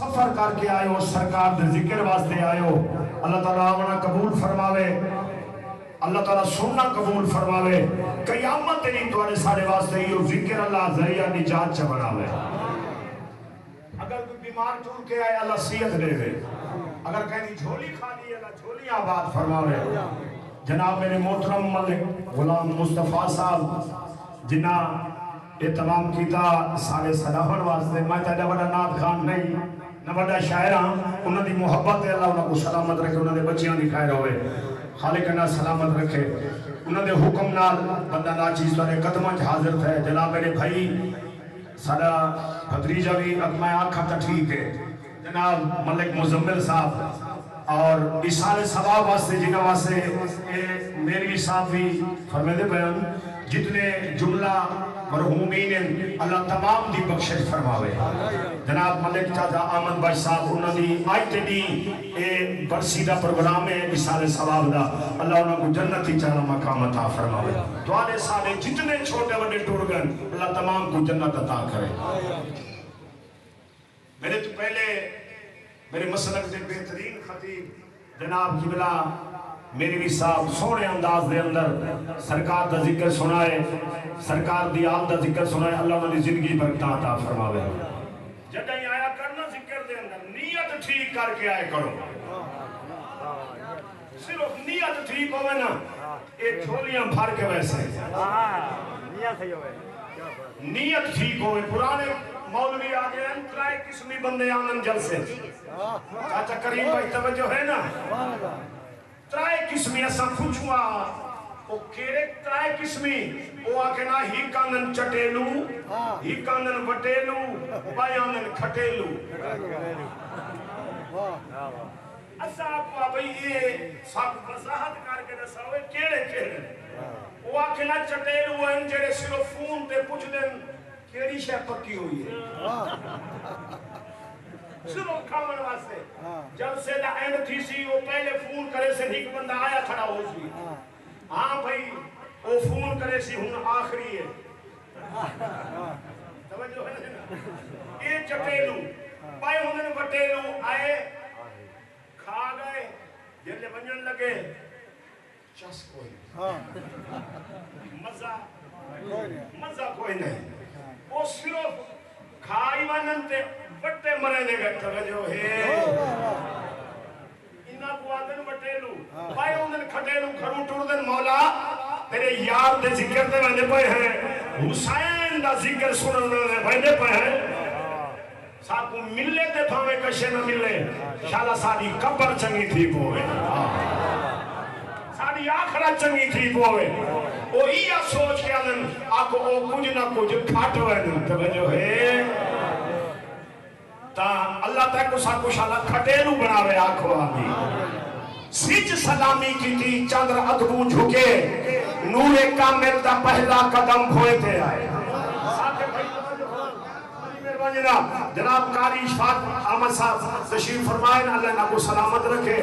سفر کر کے آئے ہو سرکار دے ذکر واسطے آئے ہو اللہ تعالیٰ آمنا قبول فرماوے اللہ تعالیٰ سننا قبول فرماوے قیامت نہیں توڑے سارے واسطے یہ ذکر اللہ ذریعہ نجات چا بناوے اگر کوئی بیمار ٹور کے آئے اللہ صحت دے دے اگر کہیں جھولی کھالی ہے اللہ جھولی آباد فرماوے جناب میرے محترم ملک غلام مصطفیٰ صاحب جنہ اہتمام کیتا سارے صداحن واسطے میں تیڑا بڑا نات خان نہیں نہ بڑا شاعران انہوں دی محبت ہے اللہ انہوں کو سلامت رکھے انہوں نے بچیاں دی خیر ہوئے خالق انہوں سلامت رکھے انہوں نے حکم نال بندہ ناچیز والے قدمہ حاضر تھے جناب میرے بھائی سارا بھدریجہ بھی اگمہ آنکھا تا ٹھیک ہے جناب ملک مزمل صاحب اور اشارے ثواب واسطے جنہ واسطے میری صاحب بھی فرمیدے بیان جتنے جملہ مرحومین اللہ تمام دی بخشش فرماوے جناب ملک چاچا آمد بھائی صاحب انہوں نے آئیتے دی برسیدہ پروگرام ہے اشارے ثواب دا اللہ انہوں کو جنتی چاہنا مقام عطا فرماوے تو آلے سارے جتنے چھوٹے وڈے ٹورگن اللہ تمام کو جنت عطا کرے میرے تو پہلے میرے مسلک دے بہترین خطیب جناب قبلہ میری بھی صاحب سونے انداز دے اندر سرکار دا ذکر سنائے سرکار دی آل دا ذکر سنائے اللہ نے زندگی برکتہ عطا فرماوے جگہ ہی آیا کرنا ذکر دے اندر نیت ٹھیک کر کے آئے کرو صرف نیت ٹھیک ہوئے نا ایک جھولیاں بھر کے ویسے نیت ٹھیک ہوئے پرانے مولوی آگے ہیں ترائے قسمی بندے آنن جل سے چاچا کریم بھائی توجہ ہے نا ترائے قسمی ایسا کچھوا او کیرے ترائے قسمی او آکے نا ہی کانن چٹیلو ہی کانن وٹیلو بائی آنن کھٹیلو ایسا آپ بھائی یہ سب وضاحت کر کے دسا ہوئے کیرے او آکے نا چٹیلو انجرے سلو فون تے پوچھ دیں کیڑی شے پکی ہوئی ہے صرف کھامن واسطے جب سے دا اینڈ تھی سی وہ پہلے فون کرے سے ایک بندہ آیا کھڑا ہو سی ہاں بھائی وہ فون کرے سی ہن آخری ہے توجہ ہے نا یہ چٹیلو پائے ہنن وٹیلو آئے کھا گئے جلے بنجن لگے چس کوئی مزہ کوئی نہیں وہ صرف کھائی واننتے بٹے مرے دے گئے توجہ ہے انہا کو آدن وٹیلو بھائی انہن کھٹیلو کھرو ٹور دن مولا تیرے یار دے ذکر دے بندے پہ ہیں حسین دا ذکر سنن دے بندے پہ ہیں صاحب کو ملے تے پھامے کشے نہ ملے شالا ساری قبر چنگی تھی پوئے ساری آخرت چنگی تھی پوئے وہ یہ سوچ کے آدن آکو او کچھ نہ کچھ کھاٹ ہوئے توجہ ہے تا اللہ تک کو سا کچھ اللہ کھٹیلو بناوے آنکھو آگی سچ سلامی کی تھی چندر ادبو جھکے نور کامل دا پہلا قدم کھوئے تھے آئے جناب قاری اشفاق احمد صاحب تشریف فرمائیں اللہ نہ کو سلامت رکھے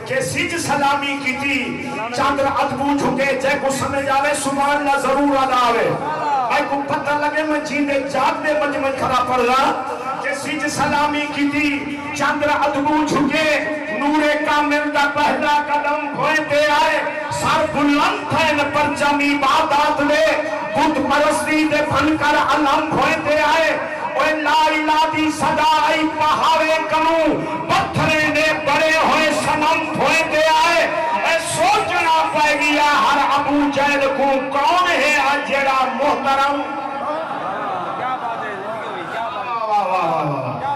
کہ سچ سلامی کی تھی چندر ادبو جھکے جے کو سمجھ آوے سبحان اللہ ضرور ادا آوے بھائی کو پتہ لگے میں جیندے جاگ دے مجمع کھڑا پڑ رہا سچ سلامی کی تھی چندر ادبو جھکے نور کامل دا پہلا قدم کھوئے آئے سر بلند تھے نہ پرچم عبادات لے بت پرستی دے بن کر علم کھوئے آئے اوہ لا الہ دی صدا آئی پہاوے کنوں پتھرے نے بڑے ہوئے سنم کھوئے آئے اے سوچنا پائے گیا ہر ابو جہل کو کون ہے اجڑا محترم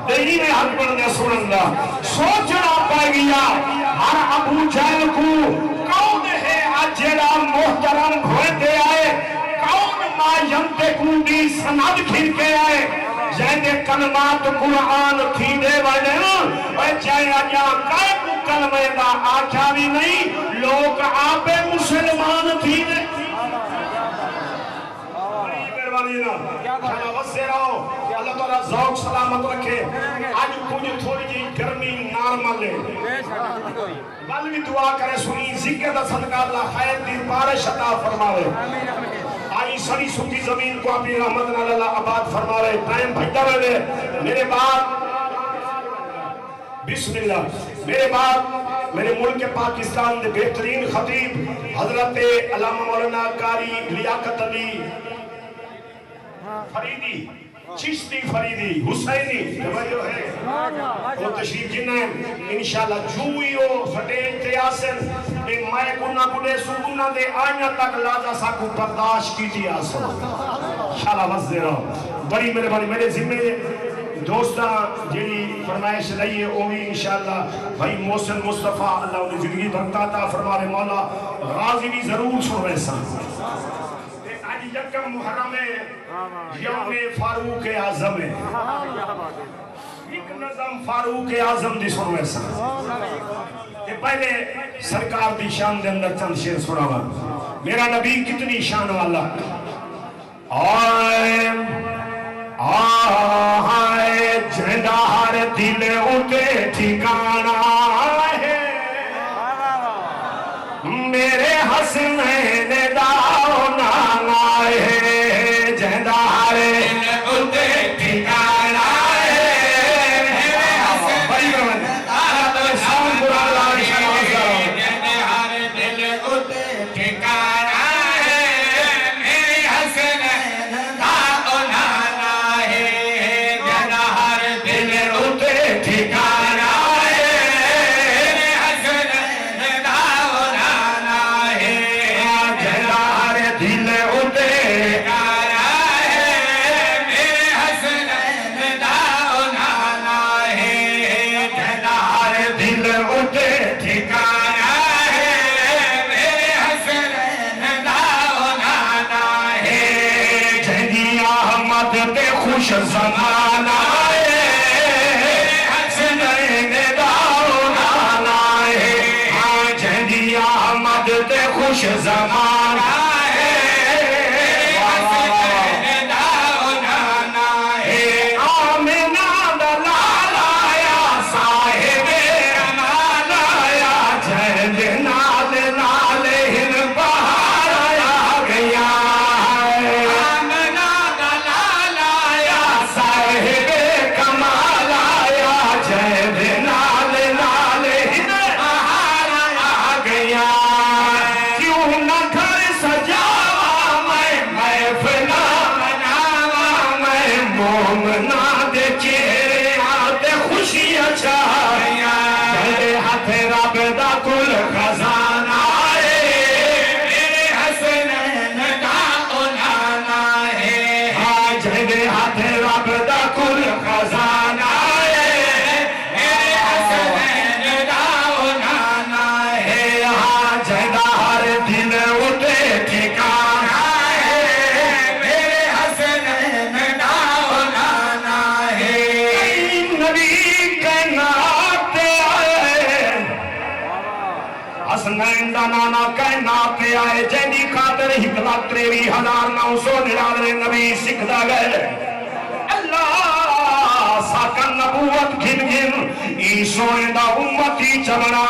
دیہی میں حق بڑھنے سننگا سوچنا پائے گیا ہر ابو جہل کو کون ہے اجڑا محترم کھوئے آئے کون ما ینتقون دی سند کھر کے آئے جہنے کلمات قرآن تھی دے والے اور چاہے آجا کائے کو کلمے دا آجا بھی نہیں لوگ آپ مسلمان تھی دے اللہ تعالیٰ ذوق سلامت رکھے آج کچھ تھوڑی جی گرمی نارمل ہے بل بھی دعا کرے سنی ذکر دا صدقہ اللہ خیر دی بارش عطا فرماوے آئی سری سکی زمین کو اپنی رحمت اللہ آباد فرماوے ٹائم بھجتا رہے میرے بعد بسم اللہ. میرے بعد میرے ملک پاکستان دے بہترین خطیب حضرت علامہ مولانا قاری لیاقت علی فریدی چشتی فریدی حسینی جو ہے وہ تشریف جنہیں انشاءاللہ جوئی ہو سٹیج تے آسن میں کنہ کنے سکنہ دے آئینہ تک لازہ ساکو برداشت کی تھی آسن انشاءاللہ بس دے رہا بڑی میرے ذمہ دوستاں جیلی فرمائش لئیے اوہی انشاءاللہ بھائی محسن مصطفیٰ اللہ انہیں زندگی برکاتا فرمارے مولا غازی بھی ضرور سن رہے سان آج یکم محرم یوم فاروق اعظم ہے ایک نظم فاروق اعظم دی سن رہے سان پہلے سرکار دی شان دے اندر چند شیر سنا ہوا میرا نبی کتنی شان والا آہائے جھنڈا ہر دل اٹھے ٹھکانا ہے میرے حسنین داؤ نانا ہے جھنڈا ہر دل اٹھے ٹھکانا ہے میرے حسنین داؤ نانا ہے جھنڈا ہر دل اٹھے ٹھکانا خوش زمانہ ہے حسنین داؤ نانا ہے جہدی احمد تے خوش زمانہ ہے حسنین داؤ نانا ہے آمنہ دلال آیا صاحب امان آیا جہد نال نال ہن بہار آیا گیا نانا کائنات پہ آئے جیدی خاطر حکمت 93,999 نبی سکھدا گئے اللہ ساکن نبوت گھن گھن ای سونے دا امتی چمنا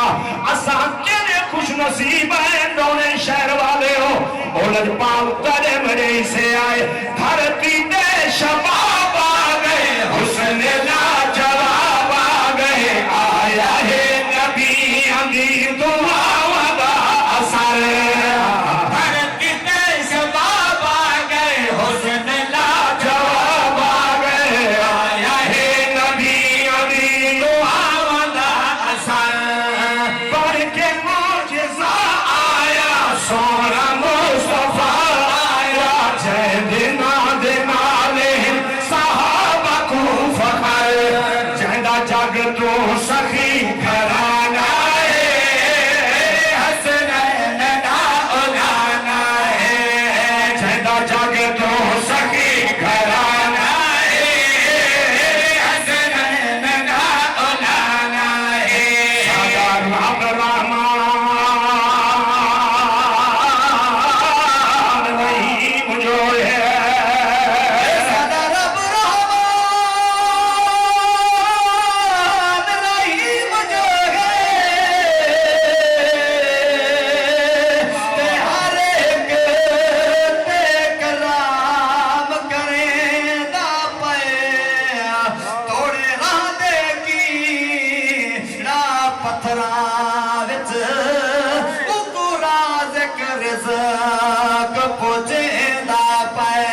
اساں کینے خوش نصیب ہیں دونے شہر والے ہو اولد پاؤ تلے مرے سے آئے دھرتی دے شباب آگئے حسن لا جواب آگئے آیا ہے نبی اندی دعا پتھراں وچ کو راز رزق پہنچدا پئے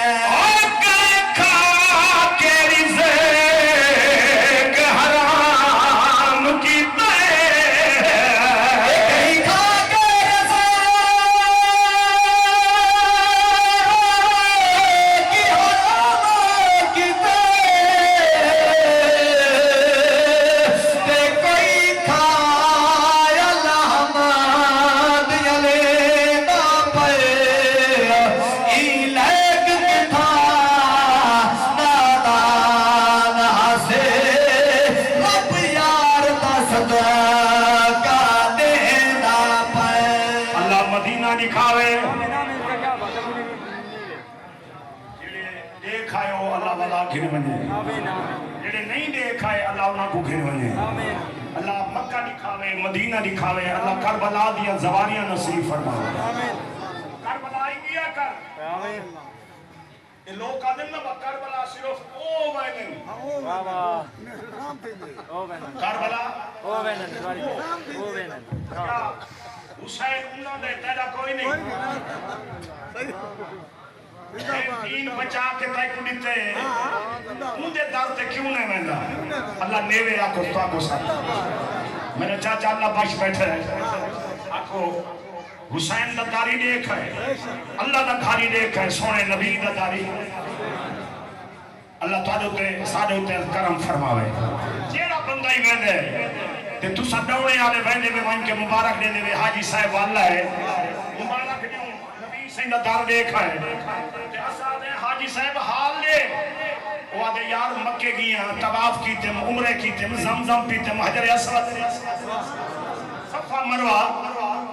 اللہ مکہ دکھاوے مدینہ دکھاوے اللہ کربلا دیا زواریاں نصیب فرمائے کربلا ہی کیا کر یہ لوگ کہتے ہیں نا کربلا صرف او وینن کربلا او وینن حسین انہوں نے تیرا کوئی نہیں دین بچا کے تائی کو دیتے مجھے در تے کیوں نہیں مہنگا اللہ نیوے آکو تو آکو ساتھ میرے چاچا اللہ باش بیٹھے آکو حسین دا داری دیکھ ہے اللہ دا داری دیکھ ہے سونے نبی دا داری اللہ تعالیٰ تے سارے ہوتے کرم فرماوے جیڑا بندہ ہی ویندے تے تو سڈوڑے آلے ویندے میں وہیں کے مبارک دینے میں حاجی صاحب والا ہے مبارک دیوں نبی سے دا دار دیکھ ہے حاجی صاحب حال لے وہ آدھے یار مکے گیا طواف کیتے عمرے کیتے زمزم پیتے حجر اسود صفا مروہ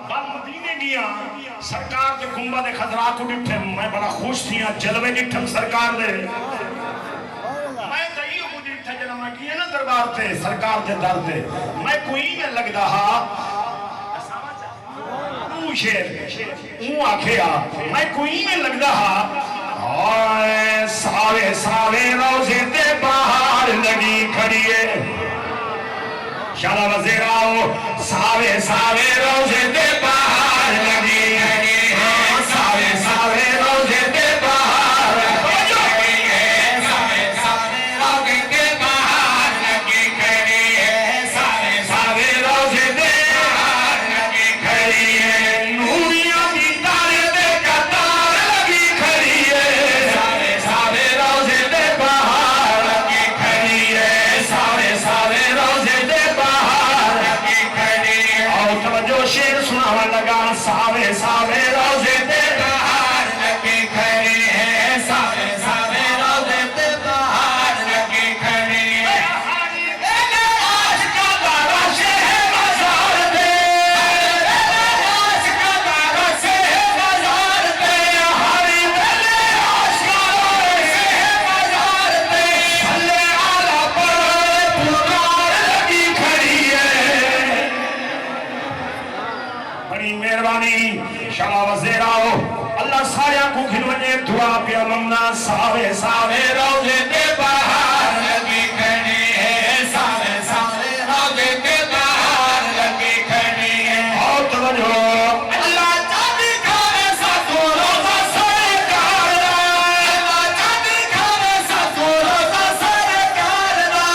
بل مدینے گیا سرکار دے گنبد خضرا کو ڈٹھے میں بڑا خوش تھیا جلوے ڈٹھم سرکار دے میں دائیو کو ڈٹھے جنہ میں کیا نا دربار تے سرکار دے در دے میں کوئی میں لگ دہا شیر اون آکھیا میں کوئی میں لگ دہا ساوے ساوے روزے تے باہر لگی کھڑیے شالا وزیر آؤ ساوے ساوے روزے تے باہر لگی ساوے ساوے روزے تے باہر لگی ساوے ساوے روزے تے باہر لگی کھڑیے ساوے ساوے روزے تے باہر لگی کھڑیے نوریاں دی تارے دے قطار لگی کھڑیے ساوے ساوے روزے تے باہر لگی کھڑیے ساوے ساوے روزے تے باہر لگی کھڑیے اور توجہ شیر سناوا لگا ساوے ساوے روزے تے باہر لگی کھڑیے ساوے ساوے روزے تے باہر لگی کھڑیے شالا وزیر آؤ اللہ سارے کو کھلونے دعا پیا ممنا ساوے ساوے روزے تے باہر لگی کھڑی ہے ساوے ساوے روزے تے باہر لگی کھڑی ہے اور توجہ اللہ چاہتی کھانے سا تو روزہ سرکار دا اللہ چاہتی کھانے سا تو روزہ سرکار دا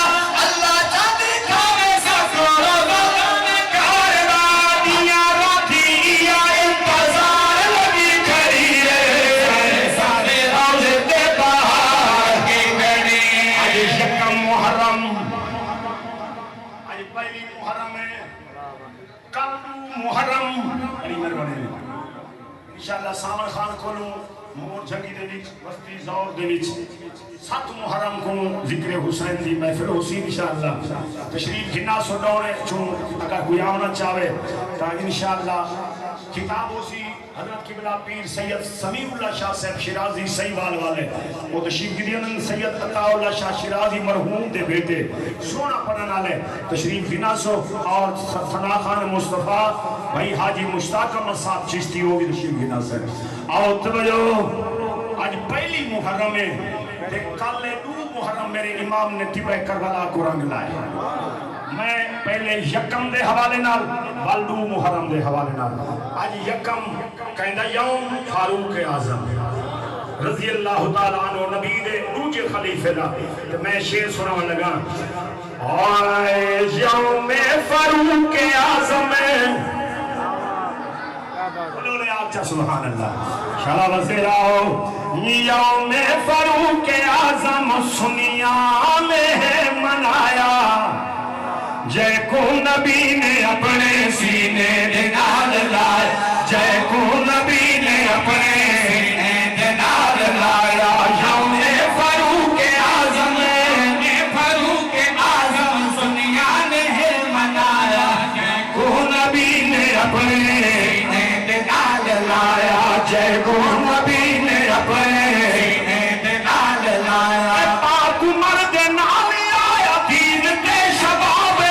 اللہ چاہتی کھانے سا تو روزہ سرکار دا دیا راتی انشاءاللہ سامر خان کھولوں مور جنگی دے وچ وسطی زور دے وچ 7 محرم کو ذکر حسین دی محفل ہوسی انشاءاللہ تشریف گھنا سو ڈوڑے چون اگر کوئی آنا چاہے تو انشاءاللہ کتاب ہوسی حضرت قبلہ پیر سید سمیع اللہ شاہ صاحب شیرازی سیوال والے وہ تشریف گھنن سید عطا اللہ شاہ شیرازی مرحوم دے بیٹے سونا پڑھن والے تشریف گھنا سو اور ثنا خان مصطفیٰ بھائی حاجی مشتاق احمد صاحب چشتی ہوگی تشریف گھنا سے آؤ توجہ آج پہلی محرم ہے کل 2 محرم میرے امام نے طبع کربلا کو رنگ لائے میں پہلے یکم دے حوالے نال والدو محرم دے حوالے نال آج یکم کہندہ یوم فاروق اعظم رضی اللہ تعالیٰ عنہ نبی دے دوجے خلیفے دا تو میں شعر سناون لگا اور یوم فاروق اعظم انہوں نے آچھا سبحان اللہ شالا وزیراؤ یوم فاروق اعظم سنیا میں منایا جے کو نبی نے اپنے سینے دے نال لایا جے کو نبی نے اپنے سینے دے نال لایا یوم فاروق اعظم فاروق اعظم سنیا نے منایا جے کو نبی نے اپنے سینے دے نال لایا جے کو نبی نے اپنے سینے دے نال لایا پاک عمر دے نال آیا دین تے شباب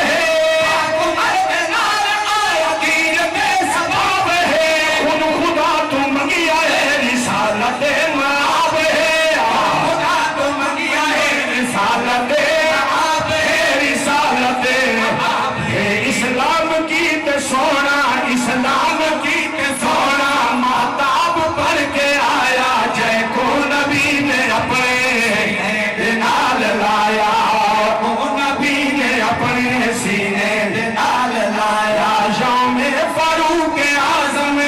سونا اسلام کی سونا ماتاب پر کے آیا جے کو نبی نے اپنے نال لایا کو نبی نے اپنے سینے نال لایا یوم فاروق اعظم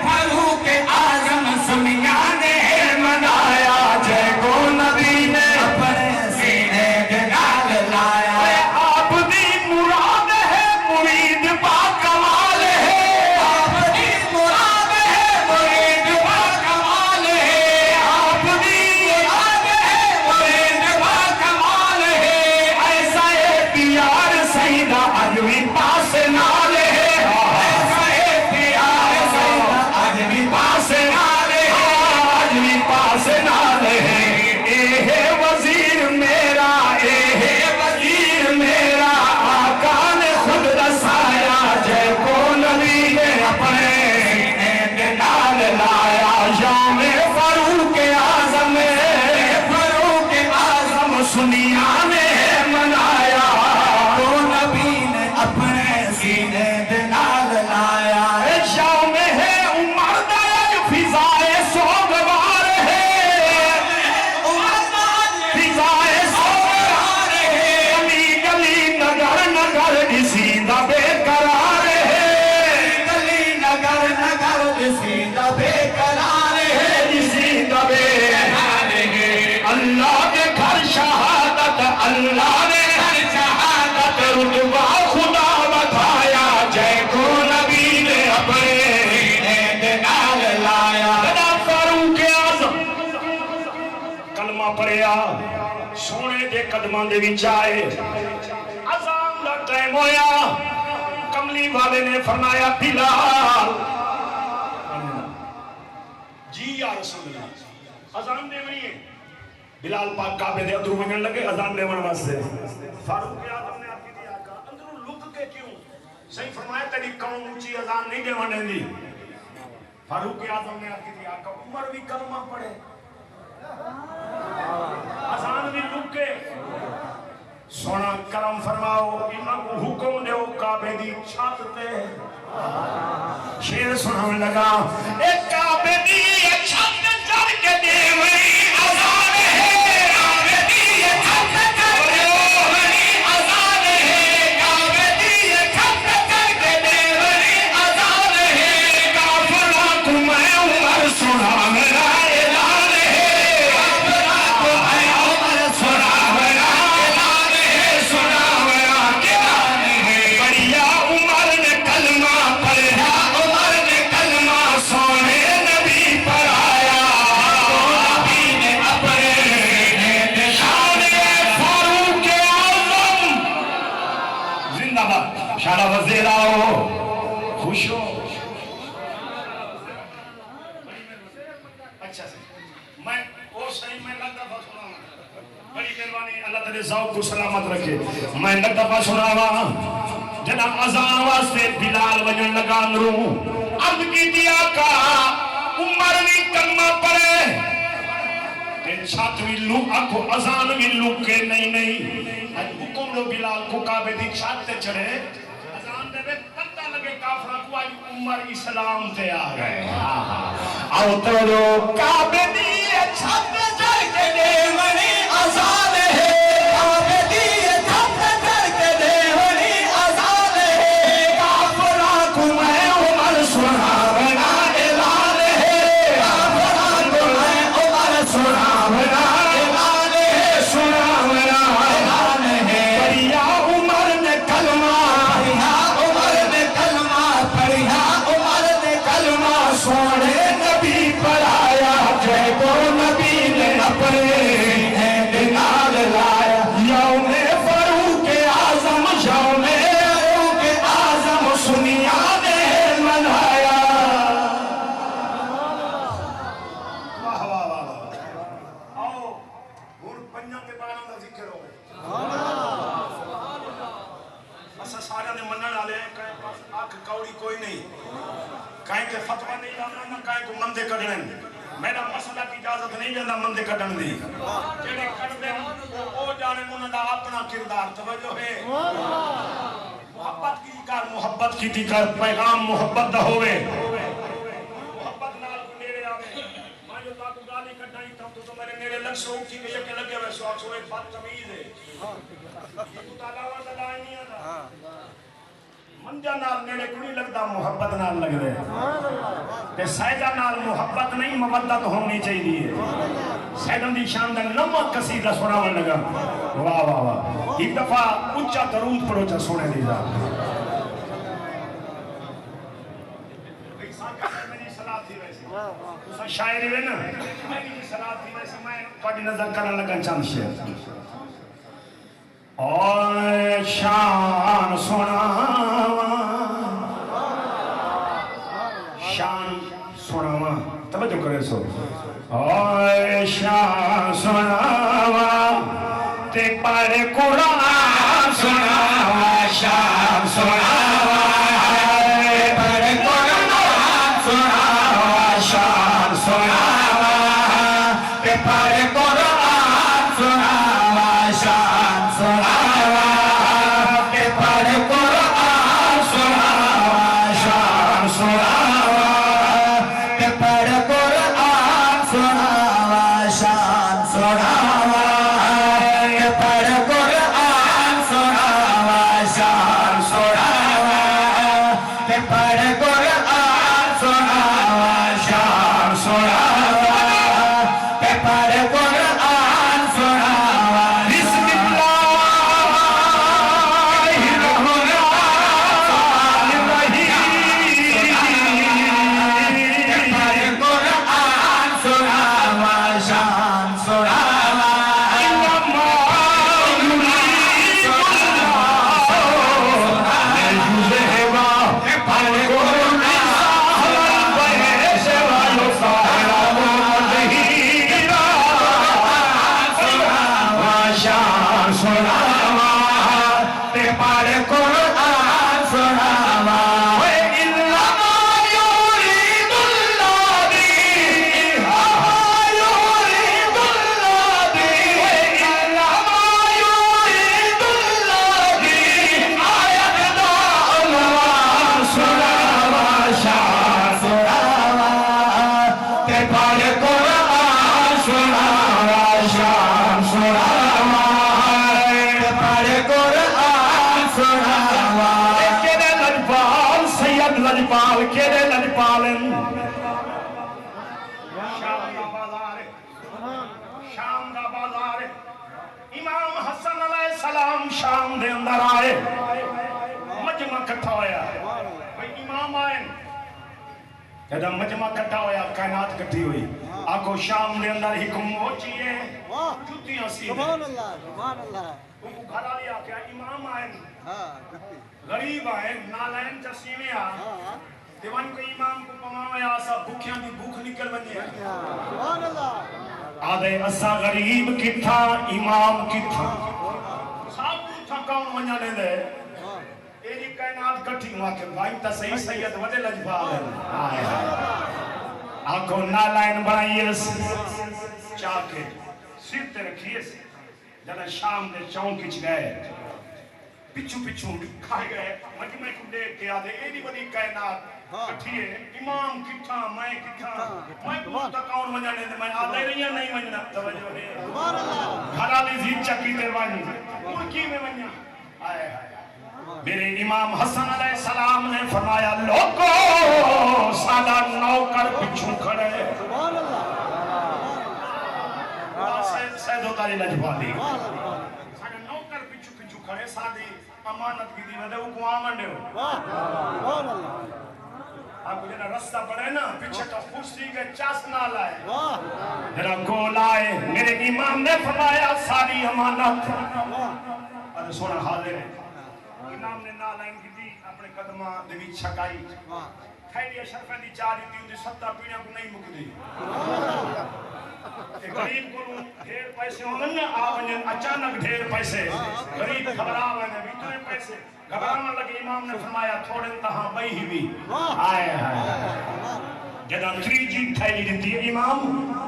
فاروق اعظم سنیا نے منایا جے کو نبی نے اپنے سینے نال لایا آپ دی مراد ہے مرید کمال ہے آپ دی مراد ہے مرید با کمال ہے آپ دی مراد ہے مرید با کمال ہے ایسا ہے پیار سیدہ اجوی پاس نال ہے ایسا ہے پیار سیدہ اجوی پاس نال ہے اجوی پاس نال ہے اے ہے وزیر میرا اے ہے وزیر میرا آقا نے خود رسایا جے کو نبی نے اپنے سینے نال لایا یوم فاروق اعظم فاروق اعظم سنیا نے منایا کو نبی نے اپنے سینے نال لایا یوم ہے عمر دا فضائے سوگوار ہے عمر دا فضائے سوگوار ہے گلی گلی نگر نگر اسی دا بے قرار ہے گلی نگر نگر اسی دا بے قرار ہے اسی دا بے قرار ہے اللہ کے گھر شہادت اللہ نے گھر شہادت رتبہ خدا بتایا جے کو نبی نے اپنے سینے نال لایا فاروق اعظم کلمہ پڑھیا سونے دے قدماں دے وچ آئے اذان دا ٹائم ہویا کملی والے نے فرمایا بلال جی یا رسول اللہ اذان دے منی ہے بلال پاک کعبے دے ادھر ونجن لگے اذان دے من واسطے فاروق اعظم نے آکی دی آقا اندروں لک کے کیوں صحیح فرمایا تیری قوم اونچی اذان نہیں دے ونجن دی فاروق اعظم نے آکی دی آقا عمر بھی کلمہ پڑھے اذان بھی لک کے سونا کرم فرماؤ امام کو حکم دیو کعبے دی چھت تے شیر سنانے لگا ایک کعبے دی چھت چڑھ کے دیوئی اذان ہے کعبے دی چھت چڑھ کے دیوئی اذان ہے کعبے دی چھت چڑھ کے دیوئی اذان ہے کافرہ کو میں عمر سنا میرا اعلان ہے کافرہ کو میں عمر سنا میرا اعلان ہے سنا میرا اعلان ہے بڑیا عمر نے کلمہ پڑھا عمر نے کلمہ سونے نبی پر آیا نبی نے اپنے شان فاروق اعظم زندہ باد شارع وزیر آؤ خوش ہو اچھا سے میں او صحیح میں لگ دفعہ سنا بڑی مہربانی اللہ تعالی ذوق کو سلامت رکھے میں لگ دفعہ سنا جناب اذان واسطے بلال وجن لگا اندروں عرض کی دیا کا عمر بھی کلمہ پڑھے تین ساتھ بھی لوگ آنکھو اذان بھی لوگ کے نہیں حکم جدو بلال کو کعبے دی چھت تے چڑھے اذان دے وچ پتہ لگے کافراں کو اج عمر اسلام تے آ گئے آؤ تو کعبے دی چھت تے چڑھ کے دیوانی آزاد ہے کعبے دی چھت تے چڑھ کے دیوانی آزاد ہے کافراں کو میں عمر سناونا اعلان ہے کافراں کو میں عمر سناونا میرا مسئلہ کی اجازت نہیں جانا مندے کٹن دی جڑے کٹ دے او جانے انہاں دا اپنا کردار توجہ ہے محبت کی کر پیغام محبت دا ہوئے محبت نال کو نیڑے آوے میں جو تاکو گالی کٹائی تھا تو میرے نیڑے لگ سو اٹھی کہ یہ لگے ہوئے سو سو ایک بدتمیز ہے یہ تو تالاوان دا دائی نہیں آتا منجا نال نیڑے کو نہیں لگتا محبت نال لگ رہے تے سیدہ نال محبت نہیں مودت ہونی چاہیے سیدہ دی شان دا نمک قصیدہ سناون لگا واہ واہ واہ ایک دفعہ اچھا درود پڑھو چا سونے دی جا میری صلاح تھی ویسے شاعری ہے نا میری صلاح تھی ویسے میں پڑھی نظر کرنے لگا چند شعر اور شان سناواں شان سناواں توجہ کرے سو اور شان سناواں تے پر قرآن سناواں شان سناواں پر قرآن سناواں شان سناواں تے پر قرآن سناواں شان سناواں تے پر قرآن سناواں شان سناواں تے پر قرآن سناواں شان سناواں تے پر قرآن سناواں شان سناواں تے پر قرآن سناواں شان سناواں تے پر قرآن سناواں بسم اللہ الرحمن الرحیم تے پر قرآن سناواں شان سناواں لجپال کیڑے لجپالن شام دا بازار امام حسن علیہ السلام شام دے اندر آئے مجمع کٹھا ہویا بھئی امام آئے جدہ مجمع کٹھا ہویا کائنات کٹھی ہوئی آکو شام دے اندر حکم ہو چیئے جوتیاں سینے سبحان اللہ ان کو گھر آلیا کیا امام آئے غریب آئے نالین چسینے آئے دیوان کو امام کو پماوے آسا بھوکیاں دی بھوک نکل بنی ہے آدھے اسا غریب کی تھا امام کی تھا صاحب کو تھا کون منیا لے دے ایری کائنات کٹھی ہوا کہ بھائی تا صحیح سید ودے لجبال ہے آنکھو نالین بنائیے چاہ کے سر تے رکھیے جنہ شام دے چون کچھ گئے پچھو پچھو کھائے گئے مجمع کو دیکھ کے آدھے ایڈی بڑی کائنات کٹھی ہے امام کٹھا میں کٹھا میں پوچھتا کون وجانے دے میں آدھے نہیں وجنا توجہ ہے گھرا لی زید چکی تے وانی ملکی میں ونیا آئے میرے امام حسن علیہ السلام نے فرمایا لوگو سادہ نوکر پچھو کھڑے سید ہوتاری لجبالی سادہ نوکر پچھو کھڑے سادی امانت کی دی ودے وہ کو آمن دے ہو آپ کو جنہ رستہ پڑے نا پیچھے تو خوشی کے چاس نہ لائے جنہ گول آئے میرے امام نے فرمایا ساری امانت ارے سونا حاضر ہے امام نے نہ لائن کی دی اپنے قدمہ دیوی چھکائی خیلی اشرفہ دی چاری دی دی ستہ پیڑیاں کو نہیں مک دی غریب کو ڈھیر پیسے ہونے نا آوانیں اچانک ڈھیر پیسے غریب خبر آوانیں بھی تو پیسے گھبرانا لگے امام نے فرمایا تھوڑے انتہاں بئی ہی بھی آئے جدہ 3G تھیلی دیتی ہے امام